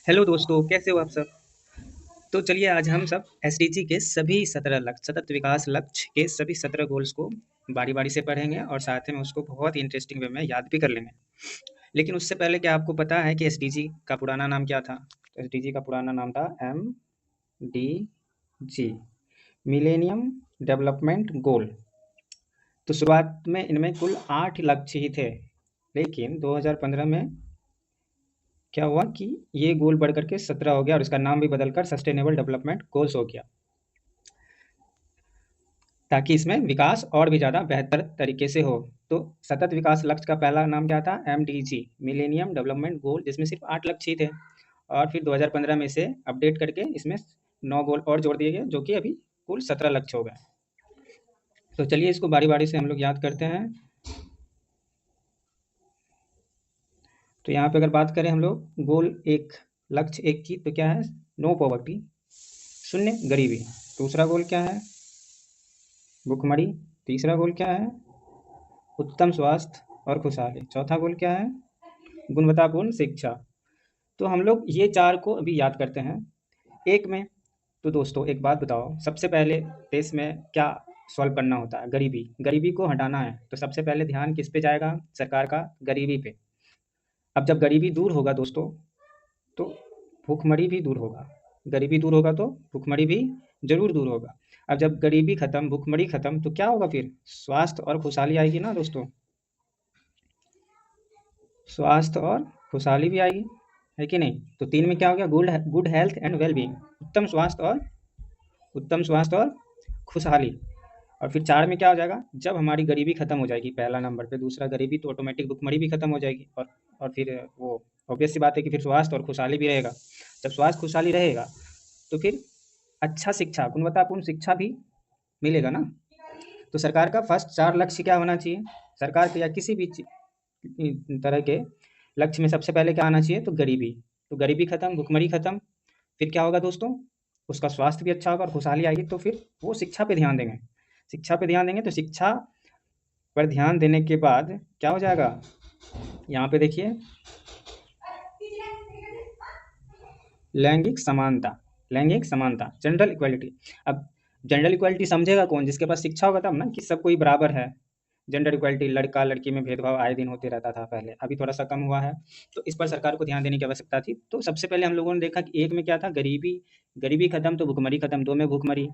Hello दोस्तों, कैसे हो आप सब? तो चलिए आज हम सब एसडीजी के सभी 17 लक्ष्य सतत विकास लक्ष्य के सभी 17 गोल्स को बारी-बारी से पढ़ेंगे और साथ में उसको बहुत ही इंटरेस्टिंग वे में याद भी कर लेंगे। लेकिन उससे पहले क्या आपको पता है कि एसडीजी का पुराना नाम क्या था? तो एसडीजी का पुराना नाम था एमडीजी, मिलेनियम डेवलपमेंट गोल। तो शुरुआत में इनमें कुल 8 लक्ष्य ही थे, लेकिन 2015 में क्या हुआ कि ये गोल बढ़ करके 17 हो गया और इसका नाम भी बदलकर सस्टेनेबल डेवलपमेंट गोल्स हो गया, ताकि इसमें विकास और भी ज़्यादा बेहतर तरीके से हो। तो सतत विकास लक्ष्य का पहला नाम क्या था? एमडीजी, मिलेनियम डेवलपमेंट गोल, जिसमें सिर्फ 8 लक्ष्य ही थे। और फिर 2015 में इसे अपडेट करके इसमें 9 गोल और जोड़ दिए गए, जो कि अभी कुल 17 लक्ष्य हो गए। तो चलिए इसको बारी-बारी से हम लोग याद करते हैं। तो यहाँ पे अगर बात करें हम लोग गोल एक, लक्ष्य एक की, तो क्या है? नो पॉवर्टी, शून्य गरीबी। दूसरा गोल क्या है? भुखमरी। तीसरा गोल क्या है? उत्तम स्वास्थ्य और खुशहाली। चौथा गोल क्या है? गुणवत्तापूर्ण शिक्षा। तो हम लोग ये 4 को अभी याद करते हैं। एक में, तो दोस्तों एक बात बताओ, सबसे पहले देश में क्या सॉल्व करना होता है? गरीबी। गरीबी को हटाना है, तो सबसे पहले ध्यान किस पे जाएगा? सरकार का गरीबी पे। अब जब गरीबी दूर होगा दोस्तों, तो भूखमरी भी दूर होगा। गरीबी दूर होगा तो भूखमरी भी ज़रूर दूर होगा। अब जब गरीबी खत्म, भूखमरी खत्म, तो क्या होगा फिर? स्वास्थ्य और खुशहाली आएगी ना दोस्तों। स्वास्थ्य और खुशहाली भी आएगी, है कि नहीं? तो 3 में क्या हो गया? Good health and well being, उत्तम स्वास्थ्य और खुशहाली। और फिर 4 में क्या हो जाएगा? जब हमारी गरीबी खत्म हो जाएगी पहला नंबर पे, दूसरा गरीबी, तो ऑटोमेटिक भुखमरी भी खत्म हो जाएगी। और फिर वो ऑब्वियस सी बात है कि फिर स्वास्थ्य और खुशहाली भी रहेगा। जब स्वास्थ्य खुशहाली रहेगा, तो फिर अच्छा शिक्षा, गुणवत्तापूर्ण शिक्षा भी मिलेगा ना। तो सरकार का फर्स्ट 4 लक्ष्य क्या होना चाहिए? सरकार के या किसी भी तरह के लक्ष्य में सबसे पहले क्या आना चाहिए? तो गरीबी। तो गरीबी खत्म, भुखमरी खत्म, फिर क्या होगा दोस्तों? उसका स्वास्थ्य भी अच्छा होगा और खुशहाली आएगी, तो फिर वो शिक्षा पे ध्यान देंगे। शिक्षा पे ध्यान देंगे तो शिक्षा पर ध्यान देने के बाद क्या हो जाएगा? यहाँ पे देखिए, लैंगिक समानता, लैंगिक समानता, जेंडर इक्वालिटी। अब जेंडर इक्वालिटी समझेगा कौन? जिसके पास शिक्षा होगा तब ना, कि सब कोई बराबर है। जेंडर इक्वालिटी, लड़का लड़की में भेदभाव आए दिन होते रहता था पहले, अभी थोड़ा सा कम हुआ है। तो इस पर सरकार को ध्यान देने की आवश्यकता थी। तो सबसे पहले हम लोगों ने देखा कि 1 में क्या था? गरीबी, गरीबी खत्म तो भुखमरी खत्म, 2 में भुखमरी,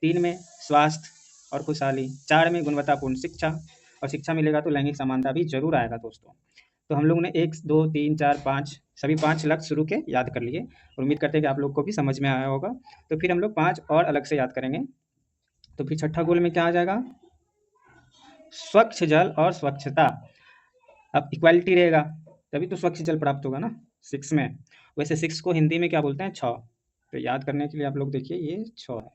3 में स्वास्थ्य और खुशहाली, 4 में गुणवत्तापूर्ण शिक्षा, और शिक्षा मिलेगा तो लैंगिक समानता भी जरूर आएगा दोस्तों। तो हम लोगों ने 1, 2, 3, 4, 5 सभी 5 लक्ष्य शुरू के याद कर लिए, और उम्मीद करते हैं कि आप लोग को भी समझ में आया होगा। तो फिर हम लोग 5 और अलग से याद करेंगे। तो फिर छठा गोल में क्या आ जाएगा? स्वच्छ जल और स्वच्छता। अब इक्वालिटी रहेगा तभी तो स्वच्छ जल प्राप्त होगा ना, 6 में। वैसे 6 को हिंदी में क्या बोलते हैं? छः। तो याद करने के लिए आप लोग देखिए, ये 6 है,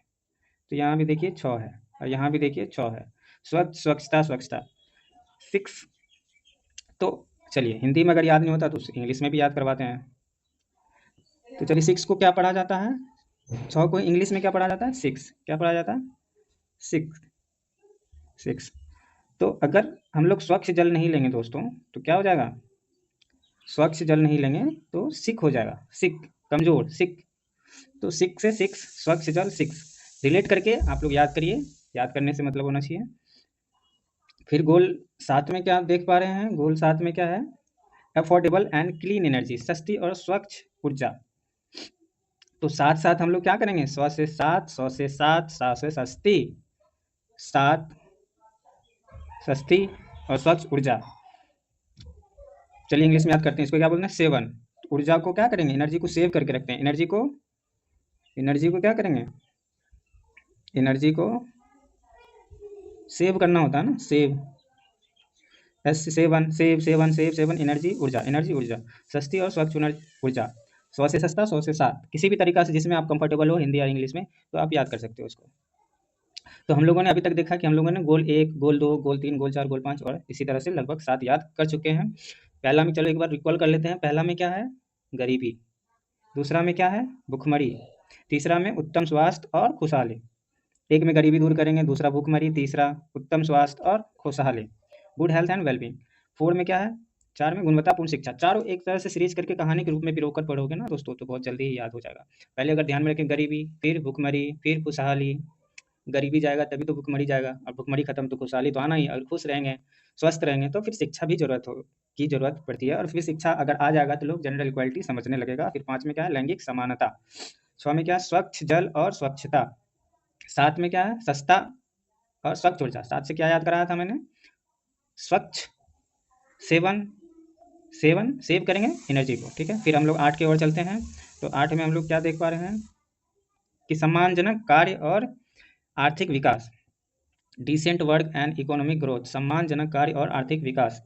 तो यहाँ भी देखिए 6 है, और यहाँ भी देखिए 6 है। स्वच्छ, स्वच्छता, स्वच्छता, 6। तो चलिए, हिंदी में अगर याद नहीं होता तो इंग्लिश में भी याद करवाते हैं। तो चलिए, 6 को क्या पढ़ा जाता है? 6 को इंग्लिश में क्या पढ़ा जाता है? 6 क्या पढ़ा जाता है? 6, 6। तो अगर हम लोग स्वच्छ जल नहीं लेंगे दोस्तों, तो क्या हो जाएगा? स्वच्छ जल नहीं लेंगे तो सिक हो जाएगा, सिक, कमजोर, सिक। तो सिक से 6, स्वच्छ जल 6, रिलेट करके आप लोग याद करिए। याद करने से मतलब होना चाहिए। फिर गोल 7 में क्या आप देख पा रहे हैं? गोल 7 में क्या है? अफोर्डेबल एंड क्लीन एनर्जी, सस्ती और स्वच्छ ऊर्जा। तो साथ साथ हम लोग क्या करेंगे? 100 से 7, 100 से 7, 7 से सस्ती, 7 सस्ती और स्वच्छ ऊर्जा। चलिए इंग्लिश में याद करते हैं, इसको क्या बोलते हैं? सेवन। ऊर्जा को क्या करेंगे? एनर्जी को सेव करके रखते हैं। एनर्जी को क्या करेंगे? एनर्जी को सेव करना होता है ना, save, S7, save, seven, save, seven, energy, ऊर्जा, एनर्जी, ऊर्जा, सस्ती और स्वच्छ ऊर्जा। 100 से सस्ता, 100 से 7, किसी भी तरीका से जिसमें आप कंफर्टेबल हो, हिंदी या इंग्लिश में, तो आप याद कर सकते हो उसको। तो हम लोगों ने अभी तक देखा कि हम लोगों ने गोल 1, गोल 2, गोल 3, गोल 4, गोल 5 और इसी तरह से लगभग 7 याद कर चुके हैं। पहला में चलो एक बार रिकॉल कर लेते हैं। पहला में क्या है? गरीबी। दूसरा में क्या है? भुखमरी। तीसरा में उत्तम स्वास्थ्य और खुशहाली। 1 में गरीबी दूर करेंगे, दूसरा भुखमरी, तीसरा उत्तम स्वास्थ्य और खुशहाली, गुड हेल्थ एंड वेलबींग। 4 में क्या है? 4 में गुणवत्तापूर्ण शिक्षा। चारों एक तरह से सीरीज़ करके कहानी के रूप में पिरोकर पढ़ोगे ना दोस्तों, तो बहुत जल्दी ही याद हो जाएगा। पहले अगर ध्यान में रखें, गरीबी, फिर भुखमरी, फिर खुशहाली। गरीबी जाएगा तभी तो भुखमरी जाएगा, और भुखमरी खत्म तो खुशहाली तो आना ही। अगर खुश रहेंगे, स्वस्थ रहेंगे, तो फिर शिक्षा भी ज़रूरत पड़ती है, और फिर शिक्षा अगर आ जाएगा तो लोग जनरल इक्वालिटी समझने लगेगा। फिर 5 में क्या है, लैंगिक समानता। 6 में क्या है, स्वच्छ जल और स्वच्छता। 7 में क्या है, सस्ता और स्वच्छ ऊर्जा। 7 से क्या याद कराया था मैंने, स्वच्छ सेवन, सेव करेंगे एनर्जी को, ठीक है। फिर हम लोग 8 की ओर चलते हैं, तो 8 में हम लोग क्या देख पा रहे हैं कि सम्मानजनक कार्य और आर्थिक विकास। Decent work and economic growth, सम्मानजनक कार्य और आर्थिक विकास।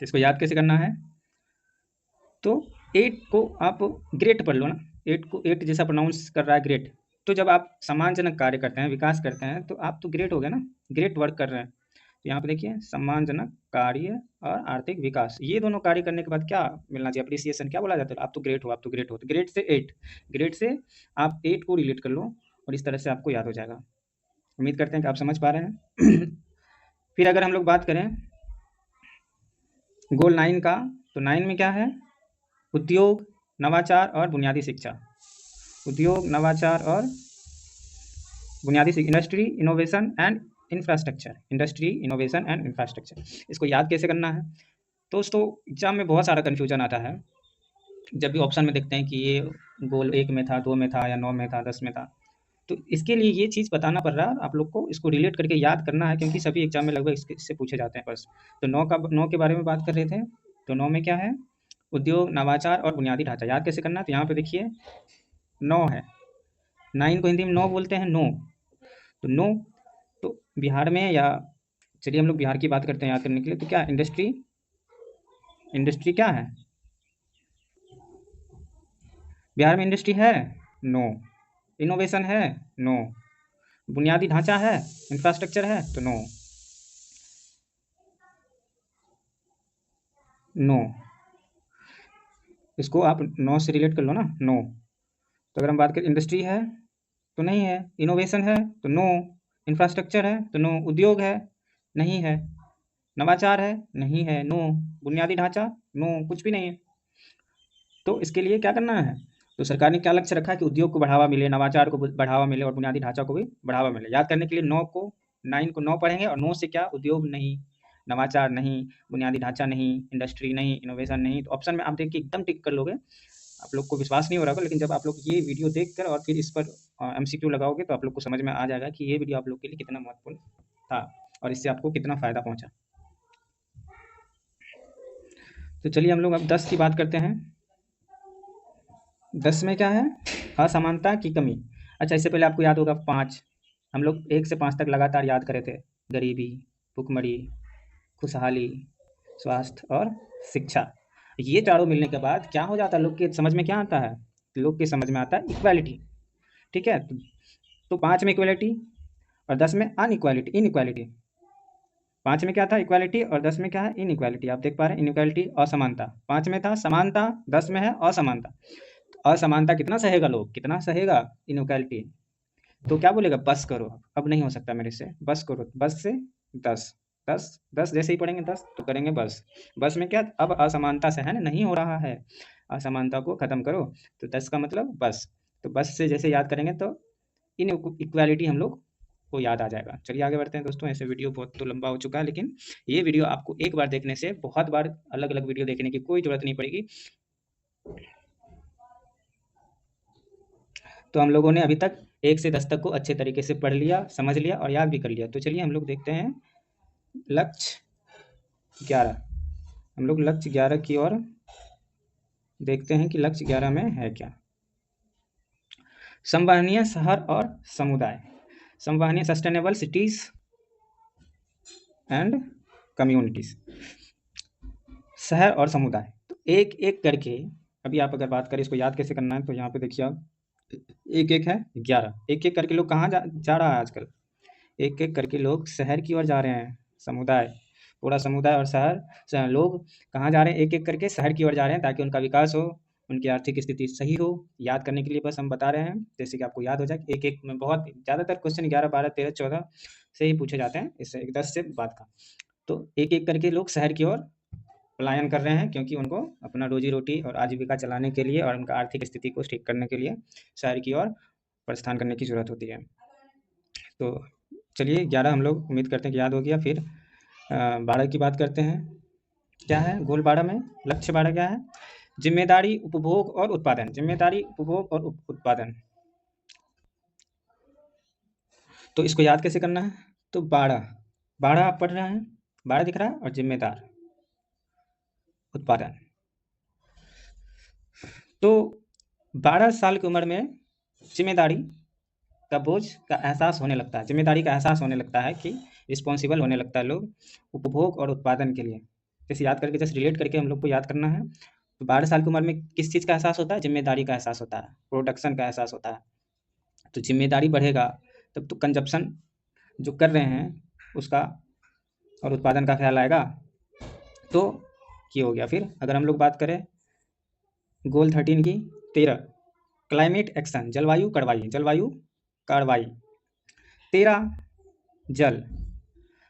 इसको याद कैसे करना है, तो 8 को आप ग्रेट पढ़ लो ना, 8 को 8 जैसा प्रोनाउंस कर रहा है ग्रेट। तो जब आप सम्मानजनक कार्य करते हैं, विकास करते हैं, तो आप तो ग्रेट हो गए ना, ग्रेट वर्क कर रहे हैं। तो यहाँ पे देखिए, सम्मानजनक कार्य और आर्थिक विकास, ये दोनों कार्य करने के बाद क्या मिलना चाहिए, अप्रिसिएशन। क्या बोला जाता है, आप तो ग्रेट हो, आप तो ग्रेट हो। तो ग्रेट से 8, ग्रेट से आप 8 को रिलेट कर लो, और इस तरह से आपको याद हो जाएगा। उम्मीद करते हैं कि आप समझ पा रहे हैं। फिर अगर हम लोग बात करें गोल 9 का, तो 9 में क्या है, उद्योग, नवाचार और बुनियादी शिक्षा। उद्योग, नवाचार और बुनियादी शिक्षा, industry, innovation and infrastructure. Industry, innovation and infrastructure, इसको याद कैसे करना है दोस्तों। एग्जाम में बहुत सारा कन्फ्यूजन आता है, जब भी ऑप्शन में देखते हैं कि ये गोल 1 में था, 2 में था, या 9 में था, 10 में था। तो इसके लिए ये चीज़ बताना पड़ रहा है, आप लोग को इसको रिलेट करके याद करना है, क्योंकि सभी एग्जाम में लगभग इससे पूछे जाते हैं बस। तो 9 के बारे में बात कर रहे थे, तो 9 में क्या है, उद्योग, नवाचार और बुनियादी ढांचा। याद कैसे करना है, तो यहाँ पे देखिए 9 है, 9 को हिंदी में 9 बोलते हैं, नो। तो नो, तो बिहार में, या चलिए हम लोग बिहार की बात करते हैं याद करने के लिए, तो क्या इंडस्ट्री, इंडस्ट्री क्या है, बिहार में इंडस्ट्री है, नो। इनोवेशन है, नो। बुनियादी ढांचा है, इंफ्रास्ट्रक्चर है, तो नो, नो। इसको आप 9 से रिलेट कर लो ना, नो। तो अगर हम बात करें, इंडस्ट्री है तो नहीं है, इनोवेशन है तो नो, इंफ्रास्ट्रक्चर है तो नो, उद्योग है, नहीं है, नवाचार है, नहीं है, नो, बुनियादी ढांचा, नो, कुछ भी नहीं है। तो इसके लिए क्या करना है, तो सरकार ने क्या लक्ष्य रखा है कि उद्योग को बढ़ावा मिले, नवाचार को बढ़ावा मिले, और बुनियादी ढांचा को भी बढ़ावा मिले। याद करने के लिए 9 को 9 पढ़ेंगे, और 9 से क्या, उद्योग नहीं, नवाचार नहीं, बुनियादी ढांचा नहीं, इंडस्ट्री नहीं, इनोवेशन नहीं। तो ऑप्शन में आप देख के एकदम टिक कर लोगे। आप लोग को विश्वास नहीं हो रहा होगा, लेकिन जब आप लोग ये वीडियो देखकर और फिर इस पर एमसीक्यू लगाओगे, तो आप लोग को समझ में आ जाएगा कि ये वीडियो आप लोग के लिए कितना महत्वपूर्ण था, और इससे आपको कितना फ़ायदा पहुँचा। तो चलिए हम लोग अब 10 की बात करते हैं। 10 में क्या है, असमानता की कमी। अच्छा, इससे पहले आपको याद होगा 5, हम लोग 1 से 5 तक लगातार याद करे थे। गरीबी, भुखमरी, खुशहाली, स्वास्थ्य और शिक्षा। ये चारों मिलने के बाद क्या हो जाता है, लोग के समझ में क्या आता है, लोग के समझ में आता है इक्वालिटी, ठीक है। तो 5 में इक्वालिटी और 10 में अनइक्वालिटी, इनइक्वालिटी। 5 में क्या था, इक्वालिटी, और 10 में क्या है, इनइक्वालिटी। आप देख पा रहे हैं, इनइक्वालिटी, असमानता। 5 में था समानता, 10 में है असमानता। असमानता कितना सहेगा, लोग कितना सहेगा, इनइक्वालिटी। तो क्या बोलेगा, बस करो, अब नहीं हो सकता मेरे से, बस करो। बस से 10, 10, 10 जैसे ही पढ़ेंगे 10 तो करेंगे बस। बस में क्या, अब असमानता सहन नहीं हो रहा है, असमानता को खत्म करो। तो 10 का मतलब बस। तो बस से जैसे याद करेंगे तो इन इक्वालिटी हम लोग को याद आ जाएगा। चलिए आगे बढ़ते हैं दोस्तों। ऐसे वीडियो बहुत तो लंबा हो चुका है, लेकिन ये वीडियो आपको एक बार देखने से बहुत बार अलग अलग वीडियो देखने की कोई जरूरत नहीं पड़ेगी। तो हम लोगों ने अभी तक 1 से 10 तक को अच्छे तरीके से पढ़ लिया, समझ लिया और याद भी कर लिया। तो चलिए हम लोग देखते हैं लक्ष्य 11। हम लोग लक्ष्य 11 की ओर देखते हैं कि लक्ष्य 11 में है क्या। संवहनीय शहर और समुदाय, संवहनीय, सस्टेनेबल सिटीज एंड कम्युनिटीज, शहर और समुदाय। तो एक एक करके अभी आप अगर बात करें, इसको याद कैसे करना है, तो यहाँ पे देखिए आप, एक एक है 11, एक एक करके लोग कहाँ जा रहा है आजकल, एक एक करके लोग शहर की ओर जा रहे हैं, समुदाय, पूरा समुदाय और शहर, लोग कहाँ जा रहे हैं, एक एक करके शहर की ओर जा रहे हैं, ताकि उनका विकास हो, उनकी आर्थिक स्थिति सही हो। याद करने के लिए बस हम बता रहे हैं, जैसे कि आपको याद हो जाए। एक एक में बहुत ज़्यादातर क्वेश्चन 11, 12, 13, 14 से ही पूछे जाते हैं, इससे 10 से बात का। तो एक एक करके लोग शहर की ओर पलायन कर रहे हैं, क्योंकि उनको अपना रोजी-रोटी और आजीविका चलाने के लिए और उनका आर्थिक स्थिति को ठीक करने के लिए शहर की ओर प्रस्थान करने की ज़रूरत होती है। तो चलिए 11 हम लोग उम्मीद करते हैं कि याद हो गया। फिर 12 की बात करते हैं। क्या है गोल 12 में? लक्ष्य 12 क्या है? ज़िम्मेदारी, उपभोग और उत्पादन। ज़िम्मेदारी, उपभोग और उत्पादन। तो इसको याद कैसे करना है? तो 12 आप पढ़ रहे हैं, 12 दिख रहा है और ज़िम्मेदार, उत्पादन। तो 12 साल की उम्र में ज़िम्मेदारी का बोझ का एहसास होने लगता है, ज़िम्मेदारी का एहसास होने लगता है कि रिस्पॉन्सिबल होने लगता है लोग उपभोग और उत्पादन के लिए। जैसे याद करके, जैसे रिलेट करके हम लोग को याद करना है। तो 12 साल की उम्र में किस चीज़ का एहसास होता है? ज़िम्मेदारी का एहसास होता है, प्रोडक्शन का एहसास होता है। तो ज़िम्मेदारी बढ़ेगा तब तो कंजप्शन जो कर रहे हैं उसका और उत्पादन का ख्याल आएगा। तो ये हो गया। फिर अगर हम लोग बात करें गोल 13 की 13 क्लाइमेट एक्शन, जलवायु कार्रवाई, जलवायु कार्रवाई। 13 जल,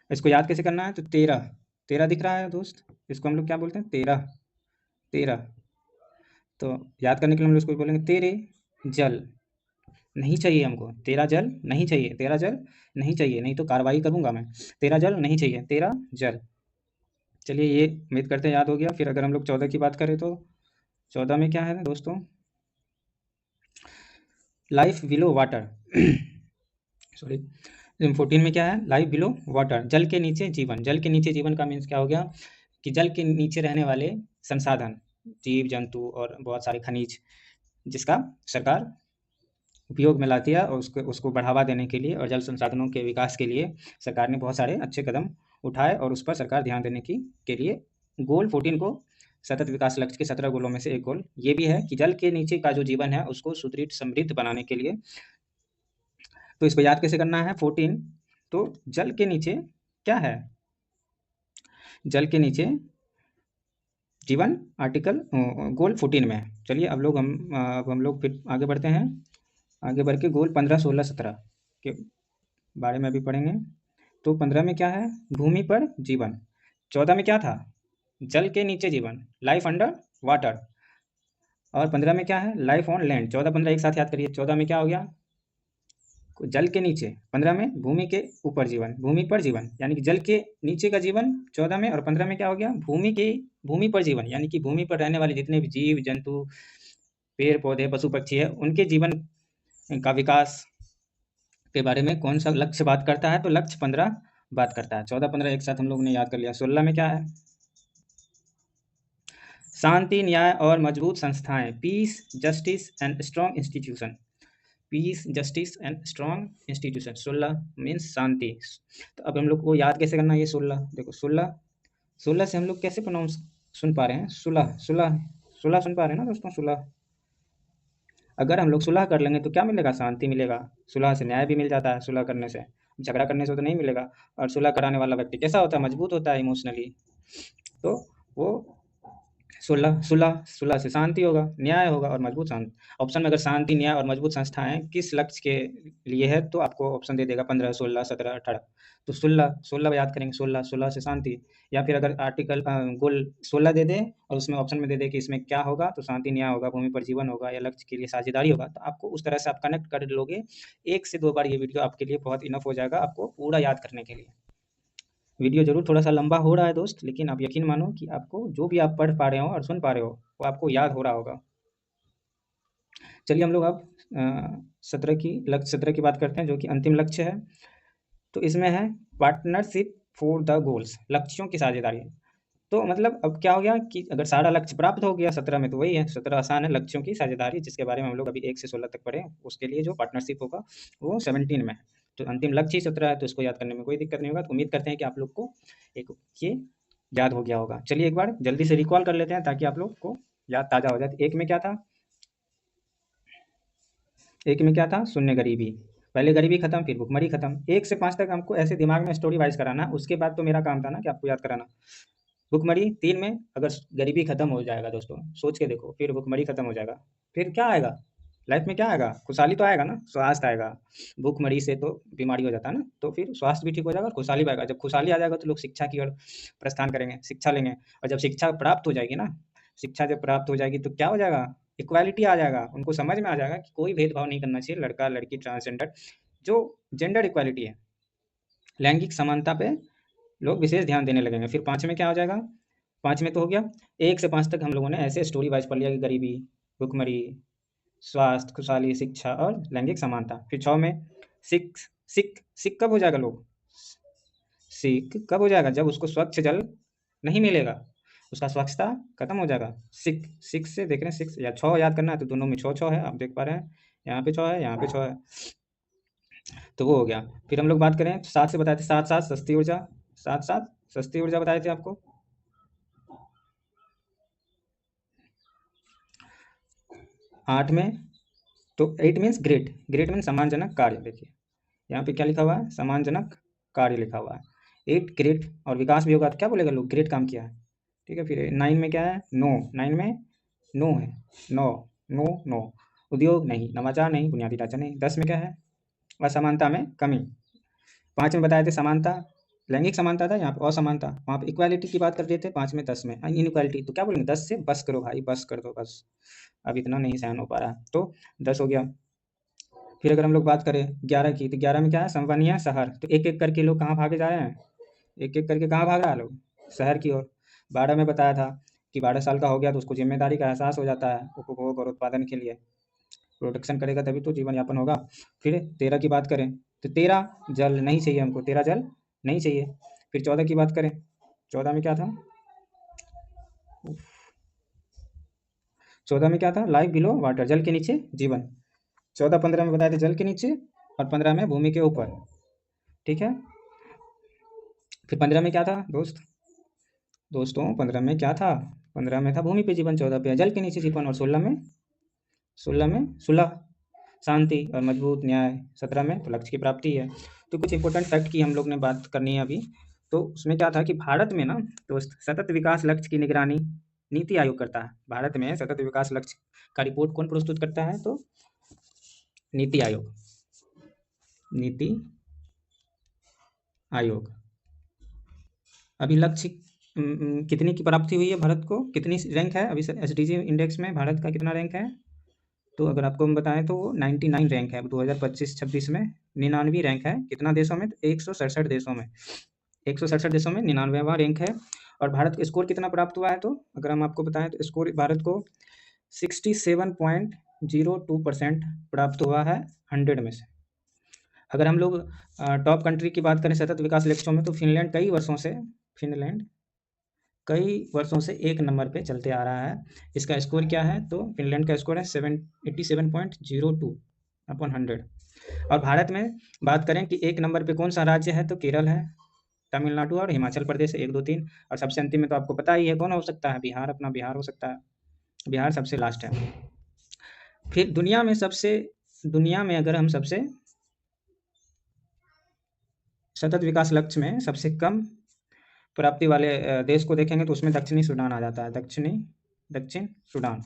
इसको याद कैसे करना है? तो 13 दिख रहा है दोस्त, इसको हम लोग क्या बोलते हैं? 13 तो याद करने के लिए हम लोग इसको बोलेंगे तेरे जल नहीं चाहिए हमको, तेरा जल नहीं चाहिए, तेरा जल नहीं चाहिए, नहीं तो कार्रवाई करूंगा मैं। तेरा जल नहीं चाहिए, तेरा जल। चलिए ये उम्मीद करते हैं याद हो गया। फिर अगर हम लोग 14 की बात करें तो 14 में क्या है दोस्तों? Life below water sorry. 14 में क्या है? लाइफ बिलो वाटर, जल के नीचे जीवन। जल के नीचे जीवन का मीन्स क्या हो गया? कि जल के नीचे रहने वाले संसाधन, जीव जंतु और बहुत सारे खनिज, जिसका सरकार उपयोग में लाती है और उसको बढ़ावा देने के लिए और जल संसाधनों के विकास के लिए सरकार ने बहुत सारे अच्छे कदम उठाए और उस पर सरकार ध्यान देने के लिए गोल 14 को सतत विकास लक्ष्य के 17 गोलों में से एक गोल ये भी है कि जल के नीचे का जो जीवन है उसको सुदृढ़ समृद्ध बनाने के लिए। तो इसको याद कैसे करना है? 14 तो जल के नीचे क्या है? जल के नीचे जीवन आर्टिकल गोल 14 में है। चलिए अब हम लोग फिर आगे बढ़ते हैं। आगे बढ़ के गोल 15, 16, 17 के बारे में अभी पढ़ेंगे। तो 15 में क्या है? भूमि पर जीवन। 14 में क्या था? जल के नीचे जीवन, लाइफ अंडर वाटर। और 15 में क्या है? Life on land. 14, 15 एक साथ याद करिए। 14 में क्या हो गया? जल के नीचे। 15 में भूमि के ऊपर जीवन, भूमि पर जीवन, यानी कि जल के नीचे का जीवन 14 में। और 15 में क्या हो गया? भूमि पर जीवन, यानी कि भूमि पर रहने वाले जितने भी जीव जंतु, पेड़ पौधे, पशु पक्षी है, उनके जीवन का विकास के बारे में कौन सा लक्ष्य बात करता है? तो लक्ष्य 15 बात करता है। 14, 15 एक साथ हम लोग ने याद कर लिया। 16 में क्या है? शांति, न्याय और मजबूत संस्थाएं, peace, justice and strong institution. Peace, justice and strong institution. 16 means शांति। तो अब हम लोग को याद कैसे करना है? ये 16 देखो, 16 से हम लोग कैसे प्रोनाउंस सुन पा रहे हैं? 16 सुन पा रहे हैं ना दोस्तों? 16 अगर हम लोग सुलह कर लेंगे तो क्या मिलेगा? शांति मिलेगा। सुलह से न्याय भी मिल जाता है, सुलह करने से। झगड़ा करने से तो नहीं मिलेगा। और सुलह कराने वाला व्यक्ति कैसा होता है? मजबूत होता है इमोशनली। तो वो सुलह से शांति होगा, न्याय होगा और मजबूत ऑप्शन में अगर शांति, न्याय और मजबूत संस्थाएं किस लक्ष्य के लिए है तो आपको ऑप्शन दे देगा 15, 16, 17, 18। तो 16 याद करेंगे। 16 से शांति। या फिर अगर आर्टिकल गोल 16 दे दे और उसमें ऑप्शन में दे दे कि इसमें क्या होगा, तो शांति, न्याय होगा, भूमि पर जीवन होगा या लक्ष्य के लिए साझेदारी होगा, तो आपको उस तरह से आप कनेक्ट कर लोगे। 1 से 2 बार ये वीडियो आपके लिए बहुत इनफ हो जाएगा आपको पूरा याद करने के लिए। वीडियो ज़रूर थोड़ा सा लंबा हो रहा है दोस्त, लेकिन आप यकीन मानो कि आपको जो भी आप पढ़ पा रहे हो और सुन पा रहे हो वो आपको याद हो रहा होगा। चलिए हम लोग अब 17 की बात करते हैं, जो कि अंतिम लक्ष्य है। तो इसमें है पार्टनरशिप फॉर द गोल्स, लक्ष्यों की साझेदारी। तो मतलब अब क्या हो गया कि अगर सारा लक्ष्य प्राप्त हो गया 17 में, तो वही है 17 आसान है, लक्ष्यों की साझेदारी, जिसके बारे में हम लोग अभी 1 से 16 तक पढ़े। उसके लिए जो पार्टनरशिप होगा वो 17 में है। तो अंतिम लक्ष्य ही 17 है, तो इसको याद करने में कोई दिक्कत नहीं होगा। तो उम्मीद करते हैं कि आप लोग को एक ये याद हो गया होगा। चलिए एक बार जल्दी से रिकॉल कर लेते हैं ताकि आप लोग को याद ताज़ा हो जाए। एक में क्या था? शून्य गरीबी। पहले गरीबी खत्म, फिर भुखमरी खत्म। 1 से 5 तक हमको ऐसे दिमाग में स्टोरी वाइज कराना। उसके बाद तो मेरा काम था ना कि आपको याद कराना। भुखमरी 3 में अगर गरीबी खत्म हो जाएगा दोस्तों, सोच के देखो, फिर भुखमरी खत्म हो जाएगा, फिर क्या आएगा? लाइफ में क्या आएगा? खुशहाली तो आएगा ना, स्वास्थ्य आएगा। भूखमरी से तो बीमारी हो जाता है ना, तो फिर स्वास्थ्य भी ठीक हो जाएगा और खुशहाली भी आएगा। जब खुशहाली आ जाएगा तो लोग शिक्षा की ओर प्रस्थान करेंगे, शिक्षा लेंगे, और जब शिक्षा प्राप्त हो जाएगी ना, शिक्षा जब प्राप्त हो जाएगी तो क्या हो जाएगा? इक्वालिटी आ जाएगा। उनको समझ में आ जाएगा कि कोई भेदभाव नहीं करना चाहिए, लड़का, लड़की, ट्रांसजेंडर, जो जेंडर इक्वालिटी है, लैंगिक समानता पे लोग विशेष ध्यान देने लगेंगे। फिर 5 में क्या हो जाएगा? 5 में तो हो गया, 1 से 5 तक हम लोगों ने ऐसे स्टोरी वाइज़ पढ़ लिया कि गरीबी, भुखमरी, स्वास्थ्य, खुशहाली, शिक्षा और लैंगिक समानता। फिर 6 में सिक सिक सिक कब हो जाएगा लोग? सिक कब हो जाएगा? जब उसको स्वच्छ जल नहीं मिलेगा, उसका स्वच्छता खत्म हो जाएगा। सिक सिक से देख रहे हैं, 6 या 6 याद करना है तो दोनों में 6-6 है, आप देख पा रहे हैं। यहाँ पे 6 है, यहाँ पे 6 है, तो वो हो गया। फिर हम लोग बात करें 7 से बताए थे, 7-7 सस्ती ऊर्जा, 7-7 सस्ती ऊर्जा बताए थे आपको। 8 में तो 8 मीन्स ग्रेट, ग्रेट मीन्स सम्मानजनक कार्य। देखिए यहाँ पे क्या लिखा हुआ है? सम्मानजनक कार्य लिखा हुआ है। 8 ग्रेट, और विकास भी होगा तो क्या बोलेगा लोग? ग्रेट काम किया है। ठीक है, फिर 9 में क्या है? नो, 9 में नो है, नो नो नो, उद्योग नहीं, नवाचार नहीं, बुनियादी ढांचा नहीं। 10 में क्या है? असमानता में कमी। 5 में बताए थे समानता, लैंगिक समानता था, यहाँ पे असमानता, वहाँ पे इक्वालिटी की बात कर रहे थे। 5 में 10 में इनइक्वालिटी, तो क्या बोलेंगे? 10 से बस करो भाई, बस कर दो बस, अब इतना नहीं सहन हो पा रहा है, तो 10 हो गया। फिर अगर हम लोग बात करें 11 की, तो 11 में क्या है? संवहनीय शहर, तो एक एक करके लोग कहाँ भागे जा रहे हैं? एक एक करके कहाँ भाग रहा है लोग? शहर की ओर। 12 में बताया था कि 12 साल का हो गया तो उसको जिम्मेदारी का एहसास हो जाता है उपभोग और उत्पादन के लिए, प्रोटेक्शन करेगा तभी तो जीवन यापन होगा। फिर 13 की बात करें तो 13 जल नहीं चाहिए हमको, 13 जल नहीं चाहिए। फिर 14 की बात करें, 14 में क्या था? 14 में क्या था? लाइफ बिलो वाटर, जल के नीचे जीवन। 14-15 में बताए थे जल के नीचे, और 15 में भूमि के ऊपर। ठीक है, फिर 15 में क्या था दोस्तों 15 में क्या था? 15 में था भूमि पे जीवन, 14 पे जल के नीचे जीवन, और 16 में सुलह, शांति और मजबूत न्याय। 17 में तो लक्ष्य की प्राप्ति है। तो कुछ इंपॉर्टेंट फैक्ट की हम लोग ने बात करनी है अभी। तो उसमें क्या था कि भारत में ना दोस्त सतत विकास लक्ष्य की निगरानी नीति आयोग करता है। भारत में सतत विकास लक्ष्य का रिपोर्ट कौन प्रस्तुत करता है? तो नीति आयोग, नीति आयोग। अभी लक्ष्य कितनी की प्राप्ति हुई है भारत को? कितनी रैंक है अभी एसडीजी इंडेक्स में? भारत का कितना रैंक है? तो अगर आपको हम बताएं तो वो 99 रैंक है 2025-26 में। 99वीं रैंक है, कितना देशों में? 167 देशों में, 167 देशों में 99वां रैंक है। और भारत को स्कोर कितना प्राप्त हुआ है? तो अगर हम आपको बताएं तो स्कोर भारत को 67.02% प्राप्त हुआ है 100 में से। अगर हम लोग टॉप कंट्री की बात करें सतत विकास लक्ष्यों में, तो फिनलैंड कई वर्षों से 1 नंबर पे चलते आ रहा है। इसका स्कोर क्या है? तो फिनलैंड का स्कोर है 87.02/100। और भारत में बात करें कि 1 नंबर पे कौन सा राज्य है? तो केरल है, तमिलनाडु और हिमाचल प्रदेश है, 1, 2, 3। और सबसे अंतिम में तो आपको पता ही है कौन हो सकता है? बिहार, अपना बिहार हो सकता है। बिहार सबसे लास्ट है। फिर दुनिया में अगर हम सबसे सतत विकास लक्ष्य में सबसे कम प्राप्ति वाले देश को देखेंगे तो उसमें दक्षिणी सूडान आ जाता है। दक्षिण सूडान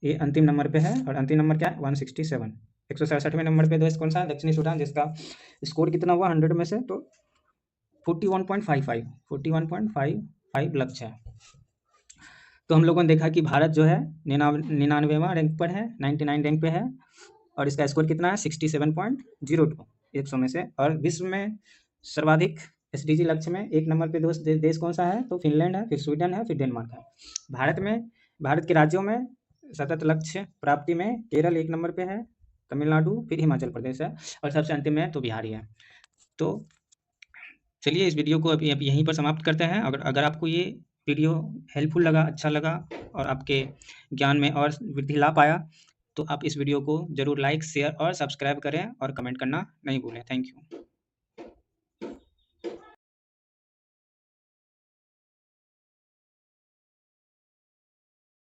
ये अंतिम नंबर पे है। और अंतिम नंबर क्या है? 167, 167वें नंबर पे देश कौन सा है? दक्षिणी सूडान, जिसका स्कोर कितना हुआ 100 में से? तो 41.55 लक्ष्य है। तो हम लोगों ने देखा कि भारत जो है 99वां रैंक पर है, 99 रैंक पे है, और इसका स्कोर कितना है? 67.02, 100 में से। और विश्व में सर्वाधिक एसडीजी लक्ष्य में 1 नंबर पे देश कौन सा है? तो फिनलैंड है, फिर स्वीडन है, फिर डेनमार्क है। भारत के राज्यों में सतत लक्ष्य प्राप्ति में केरल 1 नंबर पे है, तमिलनाडु, फिर हिमाचल प्रदेश है, और सबसे अंतिम में तो बिहार ही है। तो चलिए इस वीडियो को अभी यहीं पर समाप्त करते हैं। अगर आपको ये वीडियो हेल्पफुल लगा, अच्छा लगा, और आपके ज्ञान में और वृद्धि ला पाया, तो आप इस वीडियो को ज़रूर लाइक, शेयर और सब्सक्राइब करें, और कमेंट करना नहीं भूलें। Thank you.